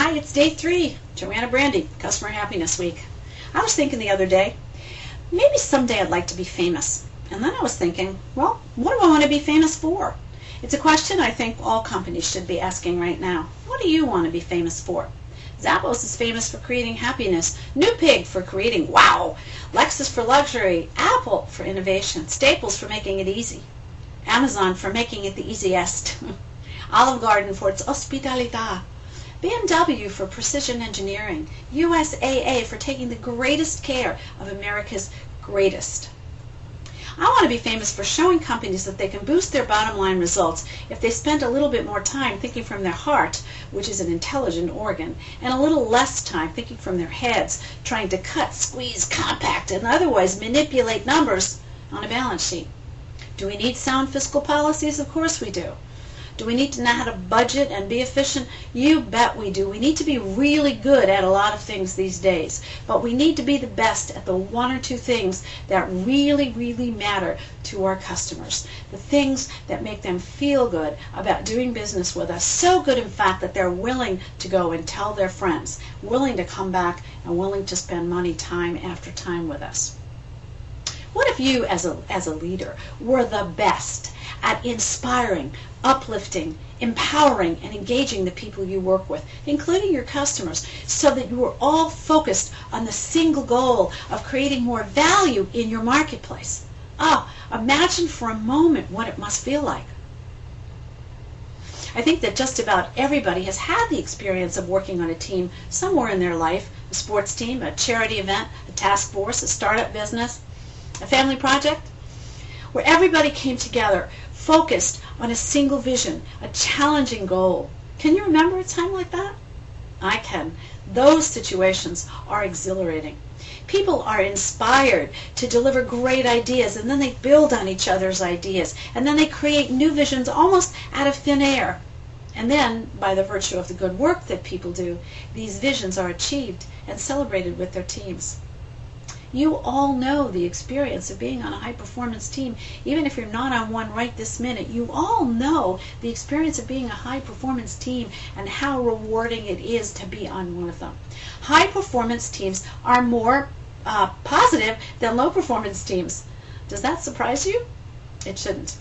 Hi, it's day 3, JoAnna Brandi, Customer Happiness Week. I was thinking the other day, maybe someday I'd like to be famous. And then I was thinking, well, what do I want to be famous for? It's a question I think all companies should be asking right now. What do you want to be famous for? Zappos is famous for creating happiness, New Pig for creating wow, Lexus for luxury, Apple for innovation, Staples for making it easy, Amazon for making it the easiest, Olive Garden for its hospitalidad, BMW for precision engineering, USAA for taking the greatest care of America's greatest. I want to be famous for showing companies that they can boost their bottom line results if they spend a little bit more time thinking from their heart, which is an intelligent organ, and a little less time thinking from their heads, trying to cut, squeeze, compact, and otherwise manipulate numbers on a balance sheet. Do we need sound fiscal policies? Of course we do. Do we need to know how to budget and be efficient? You bet we do. We need to be really good at a lot of things these days, but we need to be the best at the 1 or 2 things that really, really matter to our customers. The things that make them feel good about doing business with us. So good, in fact, that they're willing to go and tell their friends, willing to come back and willing to spend money time after time with us. What if you, as a leader, were the best at inspiring, uplifting, empowering, and engaging the people you work with, including your customers, so that you were all focused on the single goal of creating more value in your marketplace? Oh, imagine for a moment what it must feel like. I think that just about everybody has had the experience of working on a team somewhere in their life, a sports team, a charity event, a task force, a startup business, a family project, where everybody came together, focused on a single vision, a challenging goal. Can you remember a time like that? I can. Those situations are exhilarating. People are inspired to deliver great ideas, and then they build on each other's ideas, and then they create new visions almost out of thin air. And then, by the virtue of the good work that people do, these visions are achieved and celebrated with their teams. You all know the experience of being on a high-performance team. Even if you're not on one right this minute, you all know the experience of being a high-performance team and how rewarding it is to be on one of them. High-performance teams are more positive than low-performance teams. Does that surprise you? It shouldn't.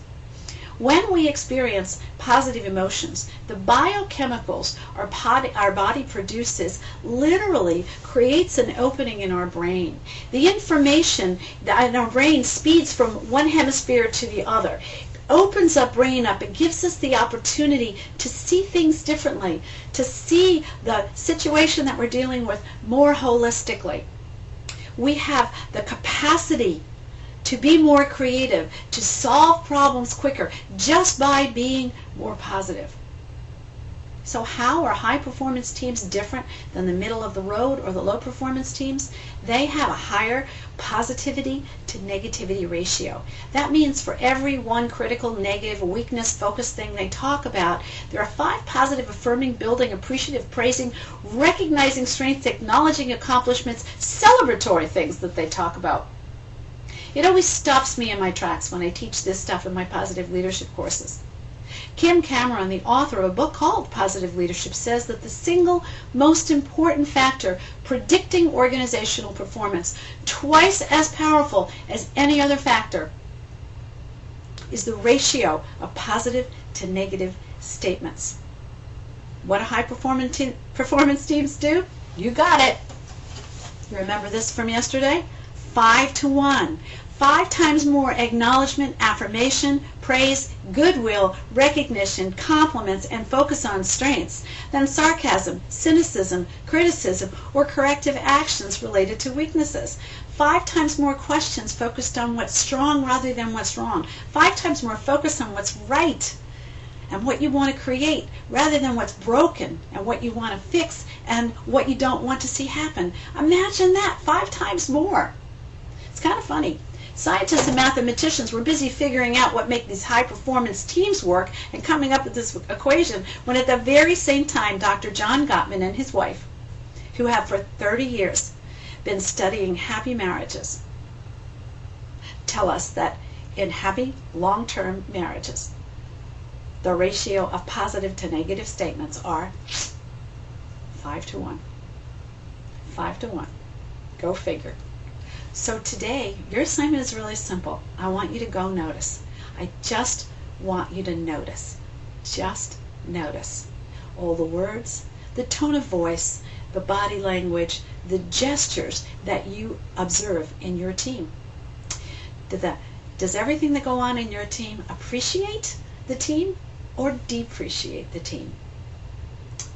When we experience positive emotions, the biochemicals our body produces literally creates an opening in our brain. The information in our brain speeds from one hemisphere to the other, opens our brain up, and gives us the opportunity to see things differently, to see the situation that we're dealing with more holistically. We have the capacity to be more creative, to solve problems quicker, just by being more positive. So how are high-performance teams different than the middle of the road or the low-performance teams? They have a higher positivity to negativity ratio. That means for every one critical, negative, weakness, focus thing they talk about, there are 5 positive, affirming, building, appreciative, praising, recognizing strengths, acknowledging accomplishments, celebratory things that they talk about. It always stops me in my tracks when I teach this stuff in my positive leadership courses. Kim Cameron, the author of a book called Positive Leadership, says that the single most important factor predicting organizational performance, twice as powerful as any other factor, is the ratio of positive to negative statements. What do high-performance teams do? You got it. You remember this from yesterday? 5 to 1. 5 times more acknowledgement, affirmation, praise, goodwill, recognition, compliments, and focus on strengths than sarcasm, cynicism, criticism, or corrective actions related to weaknesses. 5 times more questions focused on what's strong rather than what's wrong. 5 times more focus on what's right and what you want to create rather than what's broken and what you want to fix and what you don't want to see happen. Imagine that, 5 times more. It's kind of funny. Scientists and mathematicians were busy figuring out what makes these high-performance teams work and coming up with this equation when at the very same time Dr. John Gottman and his wife, who have for 30 years been studying happy marriages, tell us that in happy long-term marriages, the ratio of positive to negative statements are 5 to 1. 5 to 1. Go figure. So today, your assignment is really simple. I want you to go notice. I just want you to notice. Just notice. All the words, the tone of voice, the body language, the gestures that you observe in your team. Does everything that go on in your team appreciate the team or depreciate the team?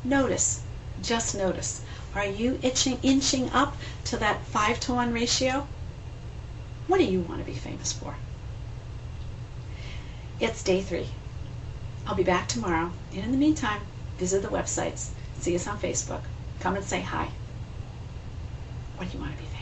Notice. Just notice. Are you inching up to that 5 to 1 ratio? What do you want to be famous for? It's day 3. I'll be back tomorrow. And in the meantime, visit the websites. See us on Facebook. Come and say hi. What do you want to be famous for?